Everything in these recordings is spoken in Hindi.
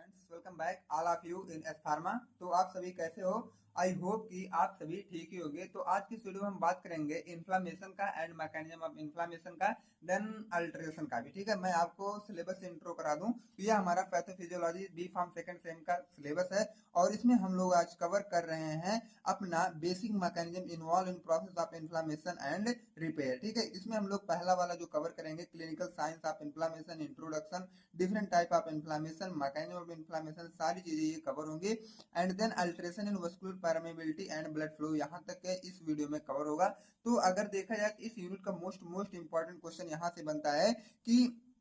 Friends, welcome back all of you in S pharma. तो आप सभी कैसे हो? आई होप कि आप सभी ठीक ही होंगे। तो आज की इस वीडियो में हम बात करेंगे इन्फ्लामेशन का एंड मैकेनिज्म ऑफ इन्फ्लामेशन का, देन अल्ट्रेशन का भी। ठीक है, मैं आपको सिलेबस से इंट्रो करा दूं। तो यह हमारा pathophysiology B pharm second sem का सिलेबस है और इसमें हम लोग आज कवर कर रहे हैं अपना basic mechanism involve in process of inflammation and repair. ठीक है, इसमें हम लोग पहला वाला जो कवर करेंगे clinical science of inflammation, introduction, different type of inflammation, mechanism of inflammation, सारी चीजें ये कवर होंगी। And then alteration in muscular permeability and blood flow, यहाँ तक के इस वीडियो में कवर होगा। तो अगर देखा जाए तो इस यूनिट का मोस्ट इंपॉर्टेंट क्वेश्चन यहाँ से बनता है कि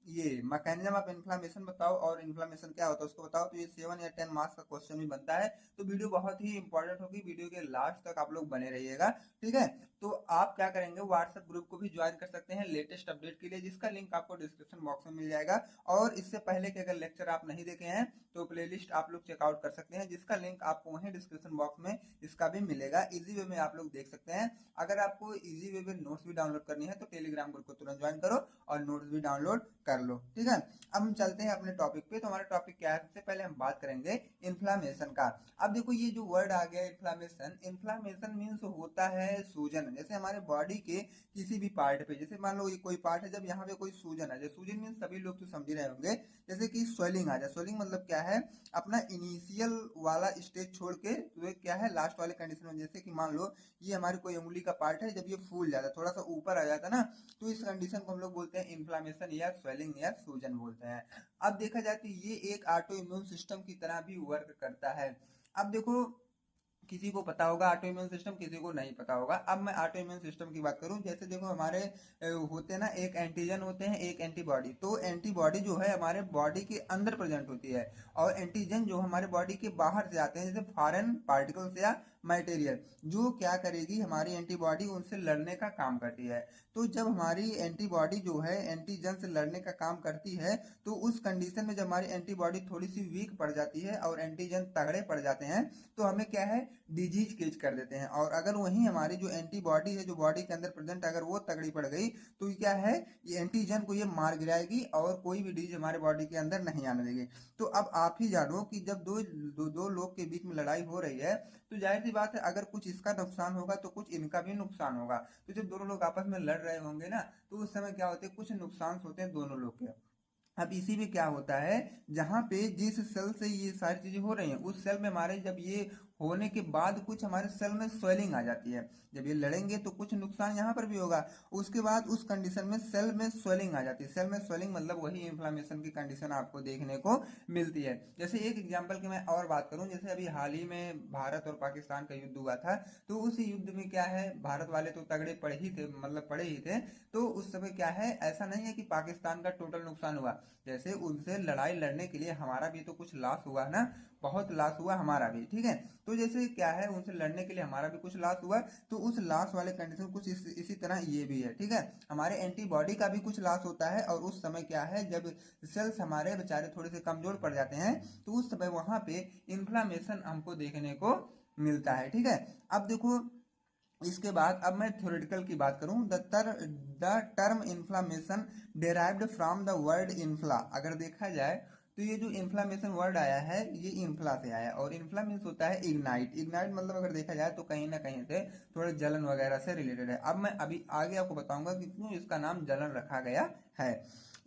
ये मैकेनिज्म ऑफ इन्फ्लामेशन बताओ और इन्फ्लामेशन क्या होता है उसको बताओ। तो ये 7 या 10 मार्क्स का क्वेश्चन भी बनता है। तो वीडियो बहुत ही इंपॉर्टेंट होगी, वीडियो के लास्ट तक आप लोग बने रहिएगा। ठीक है, तो आप क्या करेंगे, व्हाट्सएप ग्रुप को भी ज्वाइन कर सकते हैं लेटेस्ट अपडेट के लिए, जिसका लिंक आपको डिस्क्रिप्शन बॉक्स में मिल जाएगा। और इससे पहले के अगर लेक्चर आप नहीं देखे हैं तो प्लेलिस्ट आप लोग चेकआउट कर सकते हैं, जिसका लिंक आपको वहीं डिस्क्रिप्शन बॉक्स में इसका भी मिलेगा। इजी वे में आप लोग देख सकते हैं। अगर आपको इजी वे में नोट्स भी डाउनलोड करनी है तो टेलीग्राम ग्रुप को तुरंत ज्वाइन करो और नोट्स भी डाउनलोड कर लो। ठीक है, अब हम चलते हैं अपने टॉपिक पे। तो हमारा टॉपिक क्या है, सबसे पहले हम बात करेंगे इन्फ्लामेशन का। अब देखो ये जो वर्ड आ गया इन्फ्लामेशन, इन्फ्लामेशन मीन्स होता है सूजन। जैसे हमारे बॉडी के किसी भी पार्ट पे, जैसे मान लो ये कोई पार्ट है, जब यहाँ पे कोई सूजन है, सूजन मीन्स सभी लोग तो समझ रहे होंगे, जैसे कि स्वेलिंग आ जाए। स्वेलिंग मतलब क्या है, अपना इनिशियल वाला स्टेज छोड़ के तो क्या है लास्ट वाले कंडीशन में। जैसे कि मान लो ये हमारी कोई उंगली का पार्ट है, जब ये फूल जाता है, थोड़ा सा ऊपर आ जाता है ना, तो इस कंडीशन को हम लोग बोलते हैं इन्फ्लामेशन या स्वेलिंग या सूजन बोलते हैं। अब देखा जाए तो ये एक ऑटो इम्यून सिस्टम की तरह भी वर्क करता है। अब देखो किसी को पता होगा ऑटो इम्यून सिस्टम, किसी को नहीं पता होगा। अब मैं ऑटो इम्यून सिस्टम की बात करूं, जैसे देखो हमारे होते हैं ना, एक एंटीजन होते हैं, एक एंटीबॉडी। तो एंटीबॉडी जो है हमारे बॉडी के अंदर प्रेजेंट होती है और एंटीजन जो हमारे बॉडी के बाहर से आते हैं, जैसे फॉरेन पार्टिकल्स या मटेरियल, जो क्या करेगी हमारी एंटीबॉडी उनसे लड़ने का काम करती है। तो जब हमारी एंटीबॉडी जो है एंटीजन से लड़ने का काम करती है, तो उस कंडीशन में जब हमारी एंटीबॉडी थोड़ी सी वीक पड़ जाती है और एंटीजन तगड़े पड़ जाते हैं, तो हमें क्या है डिजीज केज कर देते हैं। और अगर वही हमारी जो एंटीबॉडी है जो बॉडी के अंदर प्रेजेंट, अगर वो तगड़ी पड़ गई तो क्या है, ये एंटीजन को ये मार गिराएगी और कोई भी डिजीज हमारे बॉडी के अंदर नहीं आने देगी। तो अब आप ही जानो कि जब दो लोग के बीच में लड़ाई हो रही है, तो जाहिर सी बात है अगर कुछ इसका नुकसान होगा तो कुछ इनका भी नुकसान होगा। तो जब दोनों लोग आपस में लड़ रहे होंगे ना, तो उस समय क्या होते हैं, कुछ नुकसान होते हैं दोनों लोग के। अब इसी में क्या होता है, जहां पे जिस सेल से ये सारी चीजें हो रही हैं, उस सेल में हमारे जब ये होने के बाद कुछ हमारे सेल में स्वेलिंग आ जाती है। जब ये लड़ेंगे तो कुछ नुकसान यहाँ पर भी होगा। उसके बाद उस कंडीशन में सेल में स्वेलिंग आ जाती है। सेल में स्वेलिंग मतलब वही इन्फ्लामेशन की कंडीशन आपको देखने को मिलती है। जैसे एक एग्जांपल की मैं और बात करूं, जैसे अभी हाल ही में भारत और पाकिस्तान का युद्ध हुआ था, तो उस युद्ध में क्या है, भारत वाले तो तगड़े पड़े ही थे, मतलब पड़े ही थे। तो उस समय क्या है, ऐसा नहीं है कि पाकिस्तान का टोटल नुकसान हुआ। जैसे उनसे लड़ाई लड़ने के लिए हमारा भी तो कुछ लॉस हुआ ना, बहुत लॉस हुआ हमारा भी। ठीक है, तो जैसे क्या है, उनसे लड़ने के लिए हमारा भी कुछ लॉस हुआ, तो उस लॉस वाले कंडीशन कुछ इसी तरह ये भी है। ठीक है, हमारे एंटीबॉडी का भी कुछ लॉस होता है और उस समय क्या है, जब सेल्स हमारे बेचारे थोड़े से कमजोर पड़ जाते हैं, तो उस समय वहां पे इन्फ्लामेशन हमको देखने को मिलता है। ठीक है, अब देखो इसके बाद अब मैं थ्योरेटिकल की बात करूं, the term inflammation derived from the word इन्फ्ला। अगर देखा जाए तो ये जो इन्फ्लामेशन वर्ड आया है ये इन्फ्ला से आया है और इन्फ्ला मीन्स होता है इग्नाइट। इग्नाइट मतलब अगर देखा जाए तो कहीं ना कहीं से थोड़ा जलन वगैरह से रिलेटेड है। अब मैं अभी आगे आपको बताऊंगा कि क्यों इसका नाम जलन रखा गया है।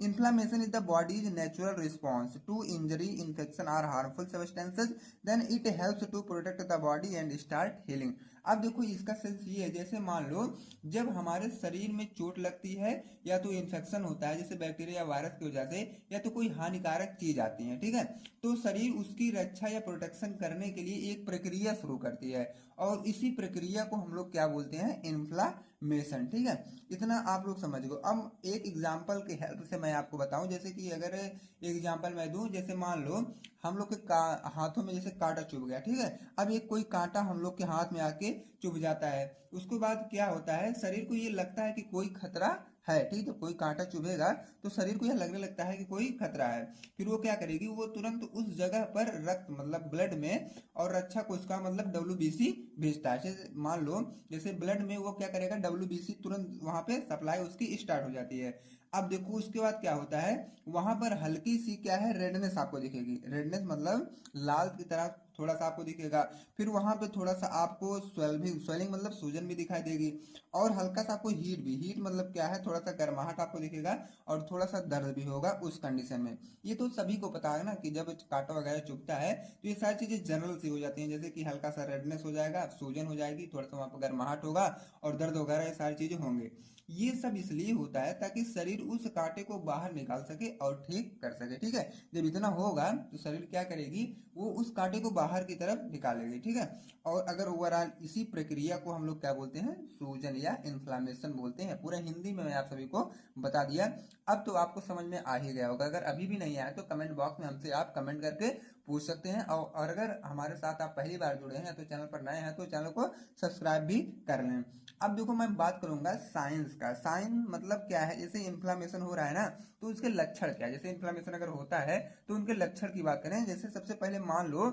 Inflammation is the body's natural response to injury, infection or harmful substances. Then it helps to protect the body and start healing. अब देखो इसका सेंस ये है, जैसे मान लो जब हमारे शरीर में चोट लगती है या तो इन्फेक्शन होता है जैसे बैक्टीरिया या वायरस की वजह से, या तो कोई हानिकारक चीज आती है, ठीक है, तो शरीर उसकी रक्षा या प्रोटेक्शन करने के लिए एक प्रक्रिया शुरू करती है और इसी प्रक्रिया को हम लोग क्या बोलते हैं, इन्फ्लामेशन। ठीक है, इतना आप लोग समझ गो। अब एक एग्जांपल के हेल्प से मैं आपको बताऊं, जैसे कि अगर एग्जांपल मैं दूं, जैसे मान लो हम लोग के हाथों में जैसे कांटा चुभ गया, ठीक है, अब एक कोई कांटा हम लोग के हाथ में आके चुभ जाता है, उसके बाद क्या होता है, शरीर को ये लगता है कि कोई खतरा है। ठीक है, कोई कांटा चुभेगा तो शरीर को यह लगने लगता है कि कोई खतरा है। फिर वो क्या करेगी, वो तुरंत उस जगह पर रक्त मतलब ब्लड में और रक्षा कोशिका मतलब WBC भेजता है। जैसे मान लो जैसे ब्लड में वो क्या करेगा, WBC तुरंत वहां पे सप्लाई उसकी स्टार्ट हो जाती है। अब देखो उसके बाद क्या होता है, वहां पर हल्की सी क्या है, रेडनेस आपको दिखेगी। रेडनेस मतलब लाल की तरह थोड़ा सा आपको दिखेगा। फिर वहां पे थोड़ा सा आपको स्वेलिंग मतलब सूजन भी दिखाई देगी। और हल्का सा आपको हीट भी, हीट मतलब क्या है, थोड़ा सा गर्माहट आपको दिखेगा। और थोड़ा सा दर्द भी होगा उस कंडीशन में। ये तो सभी को पता है ना कि जब कांटा वगैरह चुभता है तो ये सारी चीजें जनरल सी हो जाती हैं, जैसे कि हल्का सा रेडनेस हो जाएगा, सूजन हो जाएगी, थोड़ा सा वहां पर गर्माहट होगा और दर्द वगैरह, ये सारी चीजें होंगे। ये सब इसलिए होता है ताकि शरीर उस कांटे को बाहर निकाल सके और ठीक कर सके, ठीक है। जब इतना होगा तो शरीर क्या करेगी, वो उस कांटे को बाहर की तरफ निकालेगी, ठीक है। और अगर ओवरऑल इसी प्रक्रिया को हम लोग क्या बोलते हैं, सूजन या इन्फ्लामेशन बोलते हैं। पूरा हिंदी में मैं आप सभी को बता दिया। अब तो आपको समझ में आ ही गया होगा। अगर अभी भी नहीं आया तो कमेंट बॉक्स में हमसे आप कमेंट करके पूछ सकते हैं। और अगर हमारे साथ आप पहली बार जुड़े हैं तो चैनल पर नए हैं तो चैनल को सब्सक्राइब भी कर लें। अब देखो मैं बात करूंगा साइंस का। साइन मतलब क्या है, जैसे इन्फ्लामेशन हो रहा है ना तो उसके लक्षण क्या है। जैसे इन्फ्लामेशन अगर होता है तो उनके लक्षण की बात करें। जैसे सबसे पहले मान लो,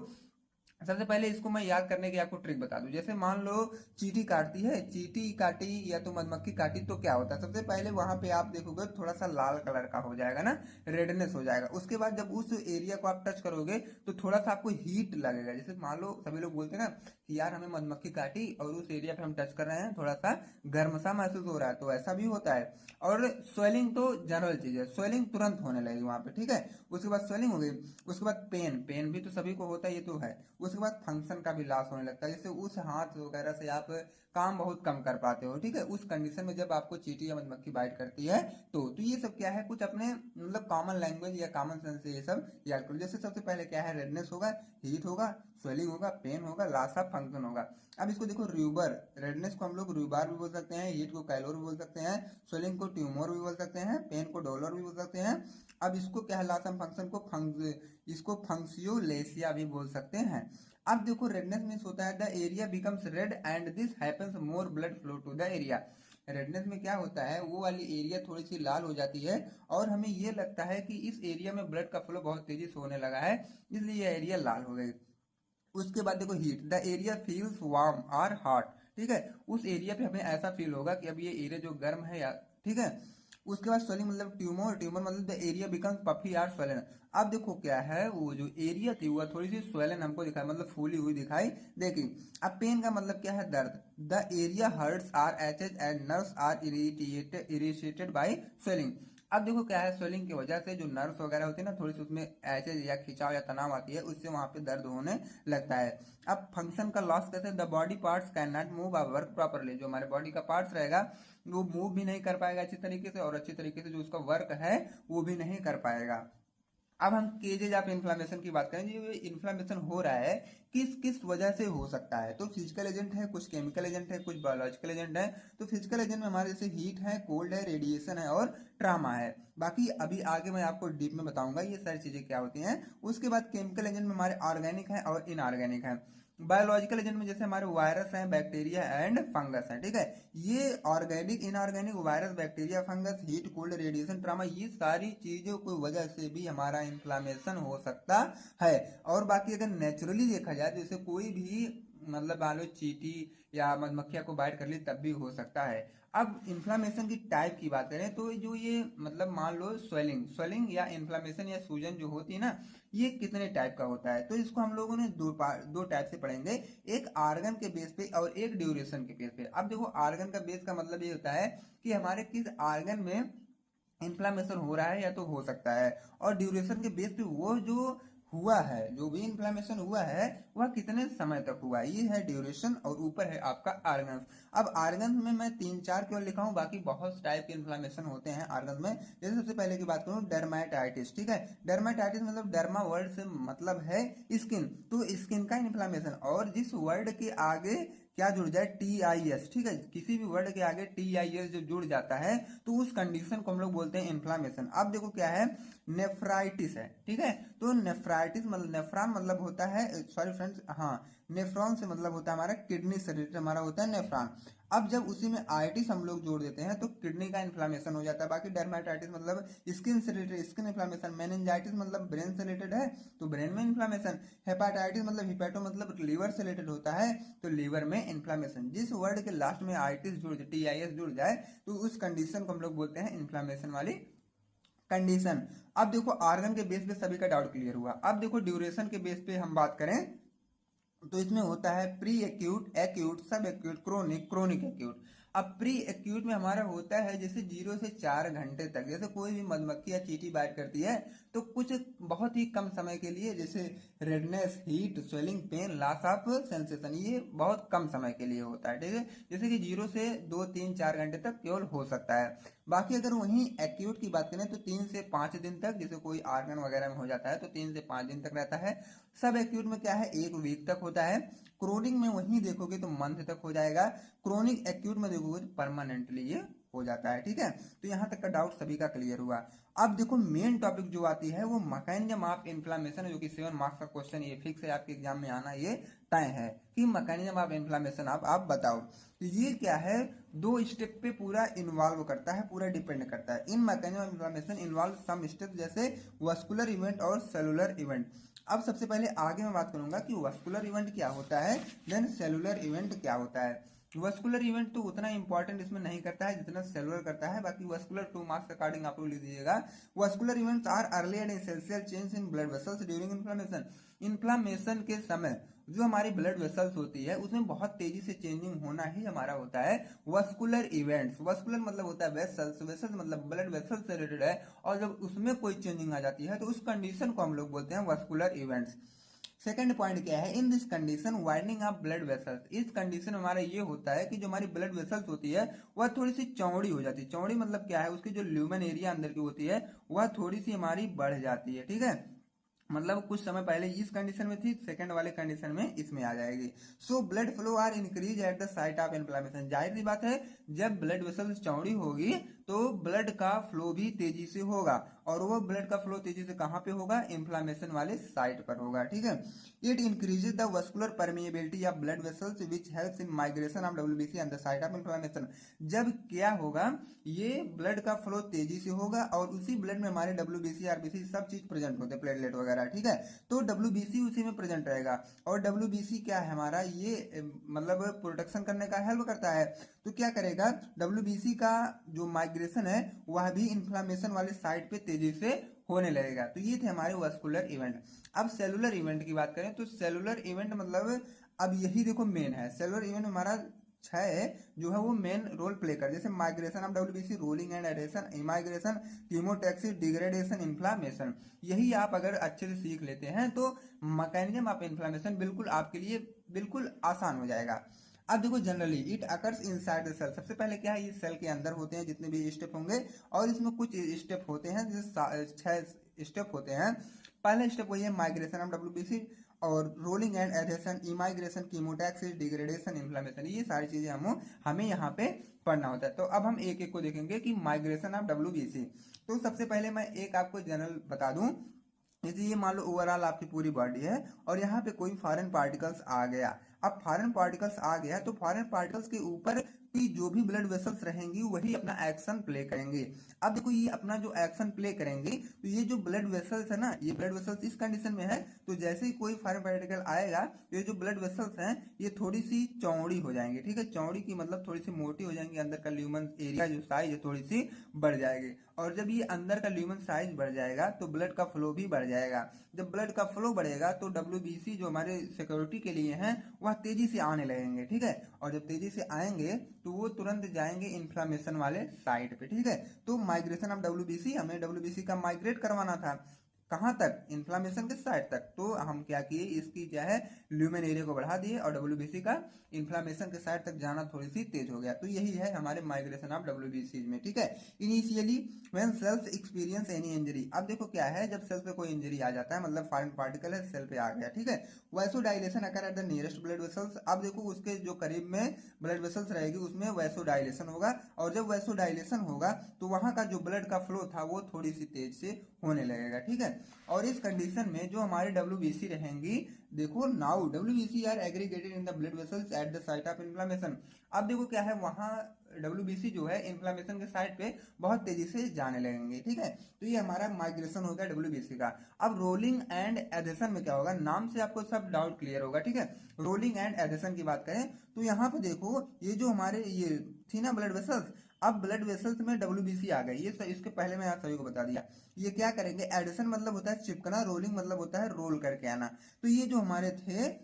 सबसे पहले इसको मैं याद करने की आपको ट्रिक बता दूं। जैसे मान लो चींटी काटती है, चींटी काटी या तो मधुमक्खी काटी तो क्या होता है, सबसे पहले वहां पे आप देखोगे थोड़ा सा लाल कलर का हो जाएगा ना, रेडनेस हो जाएगा। उसके बाद जब उस एरिया को आप टच करोगे तो थोड़ा सा आपको हीट लगेगा। जैसे मान लो सभी लोग बोलते हैं ना कि यार हमें मधुमक्खी काटी और उस एरिया पे हम टच कर रहे हैं, थोड़ा सा गर्म सा महसूस हो रहा है, तो ऐसा भी होता है। और स्वेलिंग तो जनरल चीज है, स्वेलिंग तुरंत होने लगेगी वहां पे, ठीक है। उसके बाद स्वेलिंग हो गई। उसके बाद पेन, पेन भी तो सभी को होता है, ये तो है। उसके बाद फंक्शन का भी लॉस होने लगता है। जैसे उस हाथ वगैरह से आप काम बहुत कम कर पाते हो, ठीक है। उस कंडीशन में जब आपको चींटी या मधुमक्खी बाइट करती है तो ये सब क्या है, कुछ अपने मतलब कॉमन लैंग्वेज या कॉमन सेंस से ये सब याद करो। जैसे सबसे पहले क्या है, रेडनेस होगा, हीट होगा, स्वेलिंग होगा, पेन होगा, लास्ट ऑफ फंक्शन होगा। अब इसको देखो, रूबर, रेडनेस को हम लोग रूबार भी बोल सकते हैं, हीट को कैलोर भी बोल सकते हैं, स्वेलिंग को ट्यूमर भी बोल सकते हैं, पेन को डॉलर भी बोल सकते हैं। अब इसको क्या है, लास्ट ऑफ फंक्शन को इसको फंक्सियोलेसिया भी बोल सकते हैं। अब देखो रेडनेस मीन्स होता है the area becomes red and this happens more blood flow to the area. Redness में क्या होता है, वो वाली एरिया थोड़ी सी लाल हो जाती है और हमें ये लगता है कि इस एरिया में ब्लड का फ्लो बहुत तेजी से होने लगा है, इसलिए ये एरिया लाल हो गई। उसके बाद देखो heat, the area feels warm और हॉट, ठीक है। उस एरिया पे हमें ऐसा फील होगा कि अब ये एरिया जो गर्म है या, ठीक है। उसके बाद स्वेलिंग मतलब ट्यूमर, ट्यूमर मतलब द एरिया बिकम्स पफी और स्वेलन। अब देखो क्या है, वो जो एरिया थी वो थोड़ी सी स्वेलन हमको दिखाई, मतलब फूली हुई दिखाई देगी। अब पेन का मतलब क्या है, दर्द। The area hurts or aches and nerves are irritated by swelling. अब देखो क्या है, स्वेलिंग की वजह से जो नर्व्स वगैरह होती है ना, थोड़ी सी उसमें एचेज या खिंचाव या तनाव आती है, उससे वहां पे दर्द होने लगता है। अब फंक्शन का लॉस कैसे, the body parts can not move और वर्क प्रॉपरली। जो हमारे बॉडी का पार्ट्स रहेगा वो मूव भी नहीं कर पाएगा अच्छी तरीके से, और अच्छी तरीके से जो उसका वर्क है वो भी नहीं कर पाएगा। अब हम केजेज ऑफ इन्फ्लामेशन की बात करें। ये इन्फ्लामेशन हो रहा है किस किस वजह से हो सकता है, तो फिजिकल एजेंट है, कुछ केमिकल एजेंट है, कुछ बायोलॉजिकल एजेंट है। तो फिजिकल एजेंट में हमारे जैसे हीट है, कोल्ड है, रेडिएशन है और ट्रामा है। बाकी अभी आगे मैं आपको डीप में बताऊंगा ये सारी चीजें क्या होती हैं। उसके बाद केमिकल एजेंट में हमारे ऑर्गेनिक है और इनऑर्गेनिक है। बायोलॉजिकल एजेंट में जैसे हमारे वायरस हैं, बैक्टीरिया एंड फंगस है, ठीक है। ये organic, inorganic, virus, bacteria, fungus, heat, cold, radiation, trauma, ये सारी चीजों की वजह से भी हमारा इन्फ्लामेशन हो सकता है। और बाकी अगर नेचुरली देखा जाए तो जैसे कोई भी मतलब मान लो चींटी या मधुमक्खिया को बाइट कर ली तब भी हो सकता है। अब इन्फ्लामेशन की टाइप की बात करें तो जो ये मतलब मान लो स्वेलिंग, स्वेलिंग या इन्फ्लामेशन या सूजन जो होती है ना, ये कितने टाइप का होता है, तो इसको हम लोगों ने दो टाइप से पढ़ेंगे। एक आर्गन के बेस पे और एक ड्यूरेशन के बेस पे। अब देखो आर्गन का बेस का मतलब ये होता है कि हमारे किस आर्गन में इन्फ्लामेशन हो रहा है या तो हो सकता है। और ड्यूरेशन के बेस पे वो जो हुआ है, जो भी इन्फ्लामेशन हुआ है वह कितने समय तक हुआ है, ये है ड्यूरेशन। और ऊपर है आपका आर्गन। अब आर्गन में मैं 3-4 केवल लिखा हूँ, बाकी बहुत टाइप के इन्फ्लामेशन होते हैं आर्गन में। जैसे सबसे पहले की बात करूँ, डर्माटाइटिस, ठीक है। डर्माटाइटिस मतलब डर्मा वर्ड से मतलब है स्किन, तो स्किन का इन्फ्लामेशन। और जिस वर्ड के आगे क्या जुड़ जाए, TIS, ठीक है। किसी भी वर्ड के आगे TIS जो जुड़ जाता है तो उस कंडीशन को हम लोग बोलते हैं इन्फ्लामेशन। अब देखो क्या है, नेफ्राइटिस है, ठीक है। तो नेफ्राइटिस मतलब नेफ्रॉन मतलब होता है, सॉरी फ्रेंड्स, हाँ, नेफ्रॉन से मतलब होता है हमारा किडनी से रिलेटेड हमारा होता है नेफ्रॉन। अब जब उसी में आइटिस हम लोग जोड़ देते हैं तो किडनी का इन्फ्लामेशन हो जाता है। बाकी डर्मेटाइटिस मतलब स्किन से रिलेटेड स्किन इन्फ्लामेशन, मेनिंजाइटिस मतलब ब्रेन से रिलेटेड है तो ब्रेन में इन्फ्लामेशन, हेपाटाइटिस मतलब हिपैटो मतलब लीवर से रिलेटेड होता है तो लीवर में इन्फ्लामेशन। जिस वर्ड के लास्ट में आइटिस जुड़ जाए, TIS जुड़ जाए, तो उस कंडीशन को हम लोग बोलते हैं इन्फ्लामेशन वाली कंडीशन। अब देखो ऑर्गन के बेस पे सभी का डाउट क्लियर हुआ। अब देखो ड्यूरेशन के बेस पे हम बात करें तो इसमें होता है प्री एक्यूट, एक्यूट, सब एक्यूट, क्रोनिक, क्रोनिक एक्यूट। अब प्री एक्यूट में हमारा होता है जैसे 0 से 4 घंटे तक, जैसे कोई भी मधुमक्खी या चींटी बाइट करती है तो कुछ बहुत ही कम समय के लिए, जैसे redness, heat, swelling, pain, loss of sensation, ये बहुत कम समय के लिए होता है, ठीक है। जैसे कि 0 से 2, 3, 4 घंटे तक केवल हो सकता है। बाकी अगर वहीं एक्यूट की बात करें तो 3 से 5 दिन तक, जैसे कोई आर्गन वगैरह में हो जाता है तो 3 से 5 दिन तक रहता है। सब एक्यूट में क्या है 1 वीक तक होता है। क्रोनिक में वहीं देखोगे तो मंथ तक हो जाएगा। क्रोनिक एक्यूट में देखोगे तो परमानेंटली ये हो जाता है, ठीक है। तो यहाँ तक का डाउट सभी का क्लियर हुआ। अब देखो मेन टॉपिक जो आती है वो मैकेनिज्म ऑफ इन्फ्लामेशन, जो कि 7 मार्क्स का क्वेश्चन ये फिक्स है आपके एग्जाम में आना, ये तय है कि मैकेनिज्म ऑफ इन्फ्लामेशन आप बताओ। तो ये क्या है, 2 स्टेप पे पूरा इन्वॉल्व करता है, पूरा डिपेंड करता है। In mechanism of inflammation involve some step जैसे वस्कुलर इवेंट और सेलुलर इवेंट। अब सबसे पहले आगे मैं बात करूंगा कि वस्कुलर इवेंट क्या होता है, देन सेलुलर इवेंट क्या होता है। वस्कुलर इवेंट तो उतना इंपॉर्टेंट इसमें नहीं करता है जितना सेलुलर करता है। बाकी वस्कुलर 2 मार्क्स अकॉर्डिंग आप लोग लिख दीजिएगा। Vascular events are early and essential change in blood vessels during inflammation. Inflammation के समय जो हमारी ब्लड वेसल्स होती है उसमें बहुत तेजी से चेंजिंग होना ही हमारा होता है वस्कुलर इवेंट्स। वस्कुलर मतलब होता है वेसल्स, वेसल्स मतलब ब्लड वेसल्स से रिलेटेड है, और जब उसमें कोई चेंजिंग आ जाती है तो उस कंडीशन को हम लोग बोलते हैं वस्कुलर इवेंट्स। सेकंड पॉइंट क्या है, इन this condition widening of blood vessels. इस कंडीशन में हमारा ये होता है कि जो हमारी ब्लड वेसल्स होती है वह थोड़ी सी चौड़ी हो जाती है। चौड़ी मतलब क्या है, उसकी जो ल्यूमेन एरिया अंदर की होती है वह थोड़ी सी हमारी बढ़ जाती है, ठीक है। मतलब कुछ समय पहले इस कंडीशन में थी, सेकंड वाले कंडीशन में इसमें आ जाएगी। So blood flow are increase at the site of inflammation. जाहिर सी बात है जब ब्लड वेसल्स चौड़ी होगी तो ब्लड का फ्लो भी तेजी से होगा, और वो ब्लड का फ्लो तेजी से कहां पे होगा, इन्फ्लेमेशन वाले साइट पर होगा, ठीक है। It increases the vascular permeability of blood vessels which helps in migration of WBC and the site of inflammation. जब क्या होगा, ये ब्लड का फ्लो तेजी से होगा और उसी ब्लड में हमारे WBC, RBC सब चीज प्रेजेंट होते हैं, प्लेटलेट वगैरह, ठीक है। तो WBC उसी में प्रेजेंट रहेगा, और WBC क्या है हमारा, ये मतलब प्रोटेक्शन करने का हेल्प करता है। तो क्या करेगा, WBC का जो माइग्रेशन है वह भी इन्फ्लामेशन वाले साइड पे तेजी से होने लगेगा। तो ये थे हमारे वस्कुलर इवेंट। अब सेलुलर इवेंट की बात करें तो सेलुलर इवेंट मतलब अब यही देखो मेन है। सेलुलर इवेंट हमारा 6 जो है वो मेन रोल प्ले कर, जैसे migration of WBC, rolling and adhesion, immigration, chemotaxis, degradation, inflammation. यही आप अगर अच्छे से सीख लेते हैं तो मैकेनिज्म ऑफ इन्फ्लामेशन बिल्कुल आपके लिए बिल्कुल आसान हो जाएगा। अब देखो generally it occurs inside the cell. सबसे पहले क्या है, ये सेल के अंदर होते हैं जितने भी स्टेप होंगे, और इसमें कुछ स्टेप होते हैं जैसे 6 स्टेप होते हैं। पहला स्टेप वही है माइग्रेशन ऑफ WBC, और rolling and adhesion, immigration, chemotaxis, degradation, inflammation, ये सारी चीजें हमें यहाँ पे पढ़ना होता है। तो अब हम एक एक को देखेंगे कि माइग्रेशन ऑफ WBC। तो सबसे पहले मैं एक आपको जनरल बता दूं, जैसे ये मान लो ओवरऑल आपकी पूरी बॉडी है और यहाँ पे कोई फॉरेन पार्टिकल्स आ गया। अब फॉरेन पार्टिकल्स आ गया तो फॉरेन पार्टिकल्स के ऊपर की जो भी ब्लड वेसल्स रहेंगी वही अपना एक्शन प्ले करेंगे। अब देखो ये अपना जो एक्शन प्ले करेंगे तो ये जो ब्लड वेसल्स है ना, ये ब्लड वेसल्स इस कंडीशन में है तो जैसे ही कोई फॉरेन पार्टिकल आएगा तो ये जो ब्लड वेसल्स हैं ये थोड़ी सी चौड़ी हो जाएंगे, ठीक है। चौड़ी की मतलब थोड़ी सी मोटी हो जाएंगी, अंदर का ल्यूमन एरिया जो साइज है थोड़ी सी बढ़ जाएगी, और जब ये अंदर का ल्यूमन साइज बढ़ जाएगा तो ब्लड का फ्लो भी बढ़ जाएगा। जब ब्लड का फ्लो बढ़ेगा तो WBC जो हमारे सिक्योरिटी के लिए हैं वह तेजी से आने लगेंगे, ठीक है। और जब तेजी से आएंगे तो वो तुरंत जाएंगे इन्फ्लामेशन वाले साइड पे, ठीक है। तो माइग्रेशन ऑफ WBC, हमें WBC का माइग्रेट करवाना था कहां तक, इन्फ्लामेशन के साइड तक। तो हम क्या किए, इसकी क्या है ल्यूमेन एरिया को बढ़ा दिए और WBC का इन्फ्लामेशन के साइड तक जाना थोड़ी सी तेज हो गया। तो यही है हमारे माइग्रेशन ऑफ WBC में, ठीक है। Initially when cells experience any injury. अब देखो क्या है, जब सेल पे कोई इंजरी आ जाता है मतलब फॉरेन पार्टिकल है सेल पे आ गया, ठीक है। Vasodilation occur at the nearest blood vessels. अब देखो उसके जो करीब में ब्लड वेसल्स रहेगी उसमें वैसोडाइलेशन होगा, और जब वैसोडाइलेशन होगा तो वहां का जो ब्लड का फ्लो था वो थोड़ी सी तेज से होने लगेगा, ठीक है। और इस कंडीशन में जो हमारे WBC रहेंगी, देखो now WBC are aggregated in the blood vessels at the site of inflammation. अब देखो क्या है, वहां WBC जो है इन्फ्लेमेशन के साइड पे बहुत तेजी से जाने लगेंगे, ठीक है। तो ये हमारा माइग्रेशन हो गया WBC का। अब रोलिंग एंड एडेशन में क्या होगा, नाम से आपको सब डाउट क्लियर होगा, ठीक है। रोलिंग एंड एडेशन की बात करें तो यहाँ पे देखो ये जो हमारे ये थी ना ब्लड वेसल्स, अब ब्लड वेसल्स में WBC आ गई, ये इसके पहले मैं आप सभी को बता दिया। ये क्या करेंगे, एडिशन मतलब होता है चिपकना, रोलिंग मतलब होता है रोल करके आना। तो ये जो हमारे थे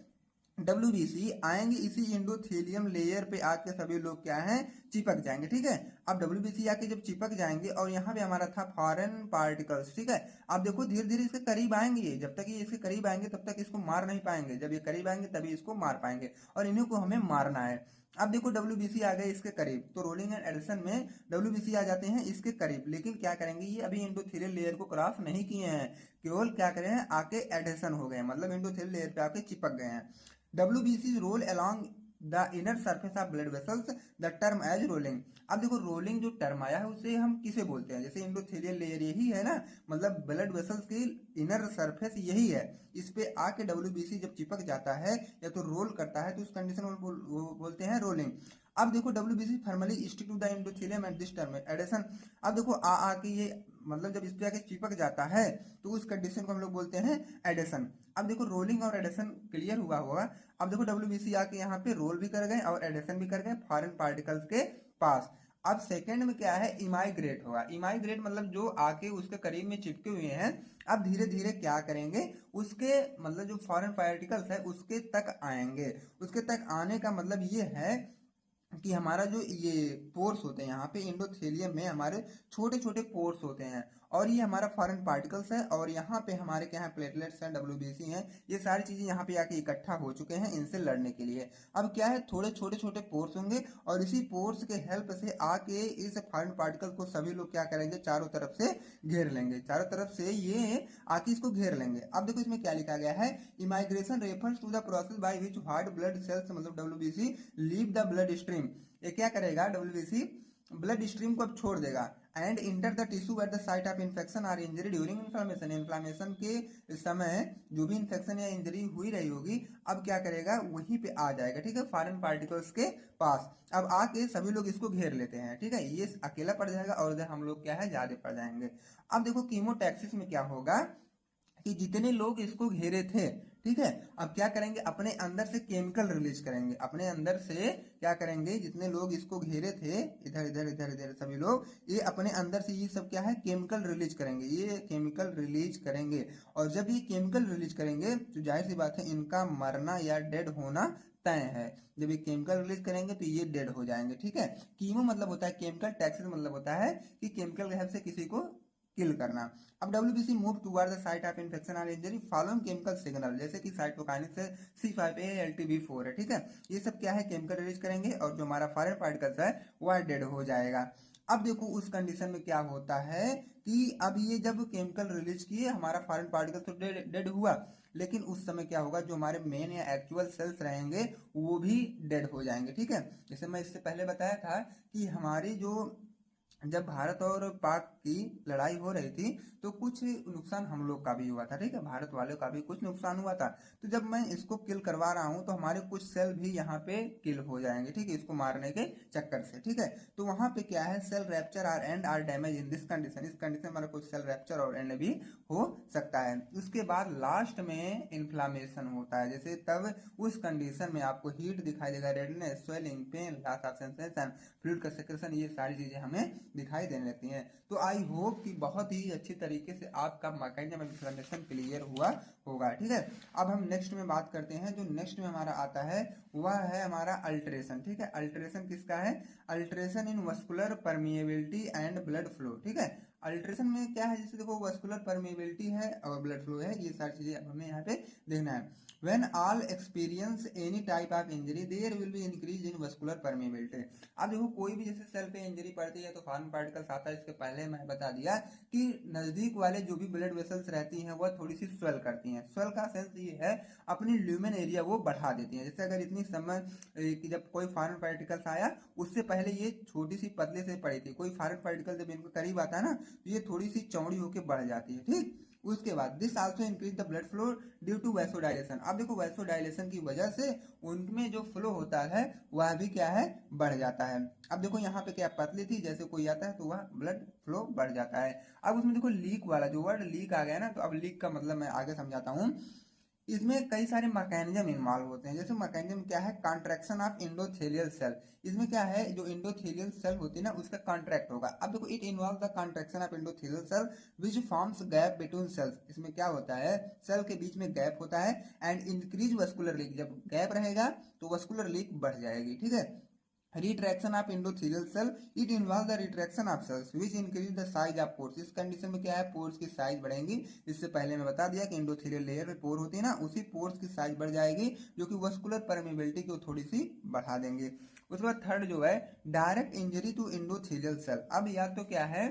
WBC आएंगे इसी इंडोथेलियम लेयर पे आके सभी लोग क्या हैं, चिपक जाएंगे, ठीक है। अब WBC आके जब चिपक जाएंगे और यहाँ पे हमारा था फॉरेन पार्टिकल्स, ठीक है। अब देखो धीरे धीरे इसके करीब आएंगे, ये जब तक ये इसके करीब आएंगे तब तक इसको मार नहीं पाएंगे, जब ये करीब आएंगे तभी इसको मार पाएंगे, और इन्हीं को हमें मारना है। अब देखो WBC आ गए इसके करीब, तो रोलिंग एंड एडिशन में WBC आ जाते हैं इसके करीब, लेकिन क्या करेंगे, ये अभी इंडोथेलियल लेयर को क्रॉस नहीं किए हैं, केवल क्या करें हैं, आके एडिशन हो गए, मतलब इंडोथेलियल लेयर पे आके चिपक गए हैं। WBC roll along the inner surface of blood vessels, the term as rolling. अब देखो रोलिंग जो टर्म आया है उसे हम किसे बोलते हैं, जैसे इंडोथेलियल लेयर यही है ना, मतलब ब्लड वेसल्स की इनर सरफेस यही है, इस पे आके WBC जब चिपक जाता है या तो रोल करता है तो उस कंडीशन को बोलते हैं रोलिंग। अब देखो WBC formally stick to the endothelium at this term adhesion. अब देखो आके ये मतलब जब इस पे आके चिपक जाता है तो उस कंडीशन को हम लोग बोलते हैं एडिशन। अब देखो रोलिंग और एडिशन क्लियर हुआ होगा। अब देखो WBC आके यहाँ पे रोल भी कर गए और एडिशन भी कर गए फॉरेन पार्टिकल्स के पास। अब सेकंड में क्या है, इमाइग्रेट होगा। इमाइग्रेट मतलब जो आके उसके करीब में चिपके हुए हैं, अब धीरे धीरे क्या करेंगे, उसके मतलब जो फॉरेन पार्टिकल्स है उसके तक आएंगे। उसके तक आने का मतलब ये है कि हमारा जो ये पोर्स होते हैं यहाँ पे इंडोथेलियम में हमारे छोटे छोटे पोर्स होते हैं, और ये हमारा फॉरेन पार्टिकल्स है, और यहाँ पे हमारे क्या है, प्लेटलेट्स हैं, WBC हैं, ये सारी चीजें यहाँ पे आके इकट्ठा हो चुके हैं इनसे लड़ने के लिए। अब क्या है, थोड़े छोटे छोटे पोर्स होंगे और इसी पोर्स के हेल्प से आके इस फॉरेन पार्टिकल को सभी लोग क्या करेंगे, चारों तरफ से घेर लेंगे, चारों तरफ से ये आके इसको घेर लेंगे। अब देखो इसमें क्या लिखा गया है, emigration refers to the process by which white blood cells मतलब WBC leave the blood stream. ये क्या करेगा, WBC ब्लड स्ट्रीम को अब छोड़ देगा and enter the tissue eight the site of infection और इंजरी ड्यूरिंग इन्फ्लामेशन। इन्फ्लामेशन के समय जो भी इन्फेक्शन या इंजरी हुई रही होगी, अब क्या करेगा, वहीं पे आ जाएगा, ठीक है, फॉरेन पार्टिकल्स के पास। अब आके सभी लोग इसको घेर लेते हैं, ठीक है, ये अकेला पड़ जाएगा और इधर हम लोग क्या है, ज्यादा पड़ जाएंगे। अब देखो कीमोटैक्सिस में क्या होगा कि जितने लोग इसको घेरे थे, ठीक है, अब क्या करेंगे, अपने अंदर से केमिकल रिलीज करेंगे, अपने अंदर से क्या करेंगे, जितने लोग इसको घेरे थे, इधर इधर इधर इधर सभी लोग, ये अपने अंदर से ये सब क्या है, केमिकल रिलीज करेंगे, ये केमिकल रिलीज करेंगे। और जब ये केमिकल रिलीज करेंगे तो जाहिर सी बात है इनका मरना या डेड होना तय है। जब ये केमिकल रिलीज करेंगे तो ये डेड हो जाएंगे, ठीक है। कीमो मतलब होता है केमिकल, टैक्सिस मतलब होता है कि केमिकल के हेल्प से किसी को किल करना। अब WBC move toward the site of infection और इंजरी फॉलोइंग केमिकल सिग्नल, जैसे कि साइटोकाइनेसिस से C5a LTB4 है, ठीक है, ये सब क्या है, केमिकल रिलीज करेंगे और जो हमारा फॉरेन पार्टिकल्स है वह डेड हो जाएगा। अब देखो उस कंडीशन में क्या होता है कि अब ये जब केमिकल रिलीज किए हमारा फॉरेन पार्टिकल तो डेड हुआ, लेकिन उस समय क्या होगा, जो हमारे मेन या एक्चुअल सेल्स रहेंगे वो भी डेड हो जाएंगे, ठीक है। जैसे मैं इससे पहले बताया था कि हमारी जो जब भारत और पाक की लड़ाई हो रही थी तो कुछ नुकसान हम लोग का भी हुआ था, ठीक है, भारत वालों का भी कुछ नुकसान हुआ था। तो जब मैं इसको किल करवा रहा हूं तो हमारे कुछ सेल भी यहाँ पे किल हो जाएंगे, ठीक है, इसको मारने के चक्कर से, ठीक है। तो वहां पे क्या है, cell rupture are and are damage in this condition, इस कंडीशन में हमारा कुछ सेल रैप्चर और एंड भी हो सकता है। उसके बाद लास्ट में इन्फ्लामेशन होता है, जैसे तब उस कंडीशन में आपको हीट दिखाई देगा, redness, swelling, pain, loss of sensation, fluid का सेक्रेशन, ये सारी चीजें हमें दिखाई देने लगती हैं। तो आई होप कि बहुत ही अच्छी तरीके से आपका मैकेनिज्म ऑफ इन्फ्लेमेशन क्लियर हुआ होगा, ठीक है। अब हम नेक्स्ट में बात करते हैं, जो नेक्स्ट में हमारा आता है वह है हमारा अल्ट्रेशन, ठीक है। अल्ट्रेशन किसका है, alteration in vascular permeability and blood flow, ठीक है। अल्ट्रेशन में क्या है, जैसे देखो वस्कुलर परमिएबिलिटी है और ब्लड फ्लो है, ये सारी चीजें हमें यहाँ पे देखना है। When all experience any type of injury, there will be increase in vascular permeability। अब देखो कोई भी जैसे सेल पे इंजरी पड़ती है तो फॉरेन पार्टिकल्स आता है, इसके पहले मैं बता दिया कि नजदीक वाले जो भी ब्लड वेसल्स रहती हैं वह थोड़ी सी स्वेल करती हैं। स्वेल का सेंस ये है अपनी ल्यूमेन एरिया वो बढ़ा देती हैं। जैसे अगर इतनी समय कि जब कोई फॉरेन पार्टिकल्स आया उससे पहले ये छोटी सी पतले से पड़ी थी, कोई फॉरेन पार्टिकल जब इनको करीब आता है ना तो ये थोड़ी सी चौड़ी होकर बढ़ जाती है, ठीक। उसके बाद this also increase the blood flow due to vasodilation. अब देखो वैसोडाइलेशन की वजह से उनमें जो फ्लो होता है वह भी क्या है, बढ़ जाता है। अब देखो यहाँ पे क्या पतली थी, जैसे कोई आता है तो वह ब्लड फ्लो बढ़ जाता है। अब उसमें देखो लीक वाला जो वर्ड लीक आ गया ना, तो अब लीक का मतलब मैं आगे समझाता हूँ। इसमें कई सारे मैकेनिज्म इन्वॉल्व होते हैं। जैसे मैकेनिज्म क्या है, कॉन्ट्रैक्शन ऑफ एंडोथेलियल सेल। इसमें क्या है, जो एंडोथेलियल सेल होती है ना उसका कॉन्ट्रैक्ट होगा। अब देखो it involve the contraction of endothelial cell which forms gap between cells. इसमें क्या होता है, सेल के बीच में गैप होता है एंड इंक्रीज वस्कुलर लीक। जब गैप रहेगा तो वस्कुलर लीक बढ़ जाएगी, ठीक है। Retraction of endothelial cell, it involve the retraction of cells which increase the size of pores. इस कंडीशन में क्या है, पोर्स की साइज बढ़ेंगी। इससे पहले मैं बता दिया कि एंडोथेलियल लेयर में पोर होती है ना, उसी पोर्स की साइज बढ़ जाएगी जो कि वस्कुलर परमेबिलिटी को थोड़ी सी बढ़ा देंगे। उसके बाद थर्ड जो है, direct injury to endothelial cell. अब या तो क्या है,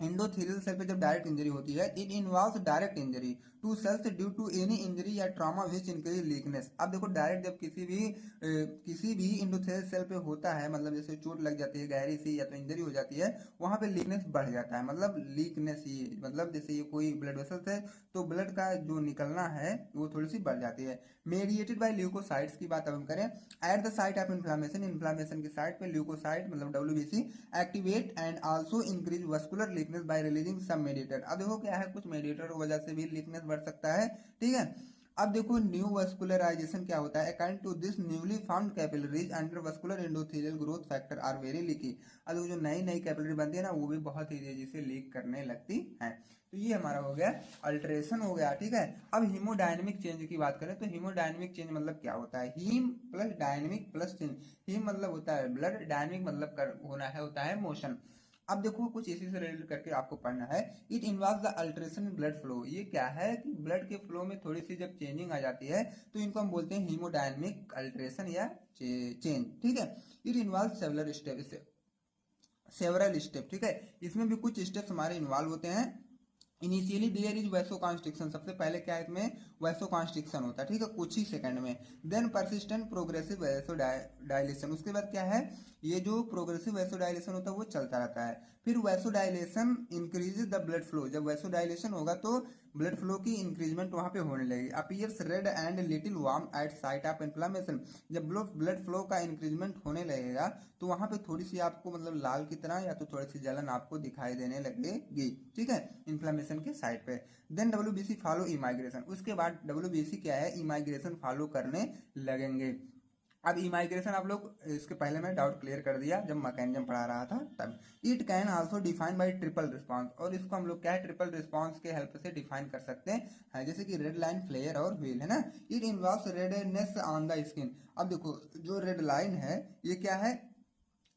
एंडोथेलियल सेल पे जब डायरेक्ट इंजरी होती है, it involves direct injury to cells due to any injury या ट्रॉमा विच इंक्रीज लीकनेस। अब देखो डायरेक्ट जब किसी भी एंडोथेलियल सेल पे होता है, मतलब जैसे चोट लग जाती है गहरी सी या तो इंजरी हो जाती है, वहां पे लीकनेस बढ़ जाता है। मतलब लीकनेस ये मतलब जैसे ये कोई ब्लड वेसल्स है तो ब्लड का जो निकलना है वो थोड़ी सी बढ़ जाती है। मेडिएटेड बाय ल्यूकोसाइट्स की बात अब हम करें, at the site of inflammation, inflammation के साइट पे ल्यूकोसाइट मतलब WBC activate and also increase vascular leakiness by releasing some mediator. अब देखो क्या है, कुछ मेडिएटर की वजह से भी लीकनेस बढ़ सकता है, ठीक है। अब देखो न्यू वस्कुलराइजेशन क्या होता है, according to this newly found capillaries under vascular endothelial growth factor are very leaky. अब जो नई नई कैपिलरी बनती है ना वो भी बहुत ही तेजी से लीक करने लगती है। तो ये हमारा हो गया अल्ट्रेशन हो गया, ठीक है। अब हीमोडायनेमिक चेंज की बात करें तो हीमोडायनेमिक चेंज मतलब क्या होता है, haem plus dynamic plus change. Haem मतलब होता है ब्लड, डायनेमिक मतलब होना है होता है मोशन। अब देखो कुछ इसी से रिलेटेड करके आपको पढ़ना है। It involve the alteration in blood flow. ये क्या है कि ब्लड के फ्लो में थोड़ी सी जब चेंजिंग आ जाती है तो इनको हम बोलते हैं हीमोडायनेमिक अल्ट्रेशन या चेंज, ठीक है। इट इन्वॉल्व सेवरल स्टेप, ठीक है। इसमें भी कुछ स्टेप्स हमारे इन्वॉल्व होते हैं। Initially there is vasoconstriction, सबसे पहले क्या है इसमें वैसो कॉन्स्ट्रिक्शन होता है, ठीक है, कुछ ही सेकंड में। Then persistent progressive vaso dilation, उसके बाद क्या है, ये जो प्रोग्रेसिव वैसो डायलेशन होता है वो चलता रहता है। फिर vasodilation increases the blood flow, जब वैसो डायलेशन होगा तो ब्लड फ्लो की इंक्रीजमेंट वहां पे होने लगेगी। Appears red and little warm at site of inflammation, जब ब्लड फ्लो का इंक्रीजमेंट होने लगेगा तो वहां पे थोड़ी सी आपको मतलब लाल की तरह या तो थोड़ी सी जलन आपको दिखाई देने लगेगी, ठीक है, इन्फ्लामेशन के साइड पे। देन डब्ल्यूबीसी फॉलो इमाइग्रेशन, उसके बाद डब्ल्यूबीसी क्या है, इमाइग्रेशन फॉलो करने लगेंगे। अब इमाइग्रेशन आप लोग इसके पहले मैं डाउट क्लियर कर दिया जब मैकेनिज्म पढ़ा रहा था तब। It can also define by triple response, और इसको हम लोग क्या है ट्रिपल रिस्पांस के हेल्प से डिफाइन कर सकते हैं, जैसे कि रेड लाइन, फ्लेयर और व्हील, है ना। It involves redness on the skin. अब देखो जो रेड लाइन है ये क्या है,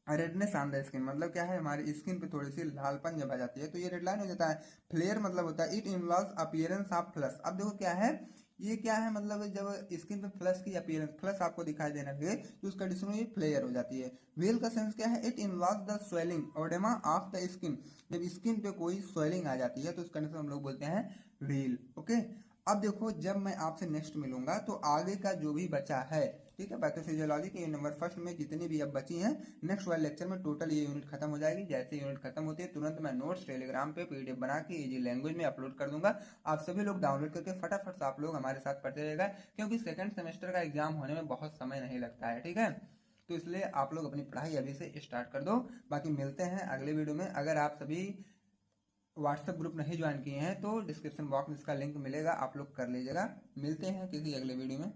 रेडनेस ऑन द स्किन मतलब क्या है, हमारी स्किन पे थोड़ी सी लालपन जब आ जाती है तो ये रेड लाइन हो जाता है। फ्लेयर मतलब होता है it involves appearance of flush. अब देखो क्या है, ये क्या है मतलब जब स्किन पे फ्लश की अपीयरेंस, फ्लश आपको दिखाई देने लगे तो उस कंडीशन में ये फ्लेयर हो जाती है। व्हील का सेंस क्या है, it involves the swelling oedema of the skin, जब स्किन पे कोई स्वेलिंग आ जाती है तो उस कंडीशन में हम लोग बोलते हैं व्हील, ओके। अब देखो जब मैं आपसे नेक्स्ट मिलूंगा तो आगे का जो भी बचा है, ठीक है, पैथोफिजियोलॉजी के नंबर फर्स्ट में जितनी भी अब बची हैं, नेक्स्ट वाले लेक्चर में टोटल ये यूनिट खत्म हो जाएगी। जैसे यूनिट खत्म होती है तुरंत मैं नोट्स टेलीग्राम पे पीडीएफ बना के इजी लैंग्वेज में अपलोड कर दूंगा। आप सभी लोग डाउनलोड करके फटाफट से आप लोग हमारे साथ पढ़ते रहेगा, क्योंकि सेकंड सेमेस्टर का एग्जाम होने में बहुत समय नहीं लगता है, ठीक है। तो इसलिए आप लोग अपनी पढ़ाई अभी से स्टार्ट कर दो। बाकी मिलते हैं अगले वीडियो में। अगर आप सभी व्हाट्सएप ग्रुप नहीं ज्वाइन किए हैं तो डिस्क्रिप्शन बॉक्स में इसका लिंक मिलेगा, आप लोग कर लीजिएगा। मिलते हैं किसी अगले वीडियो में।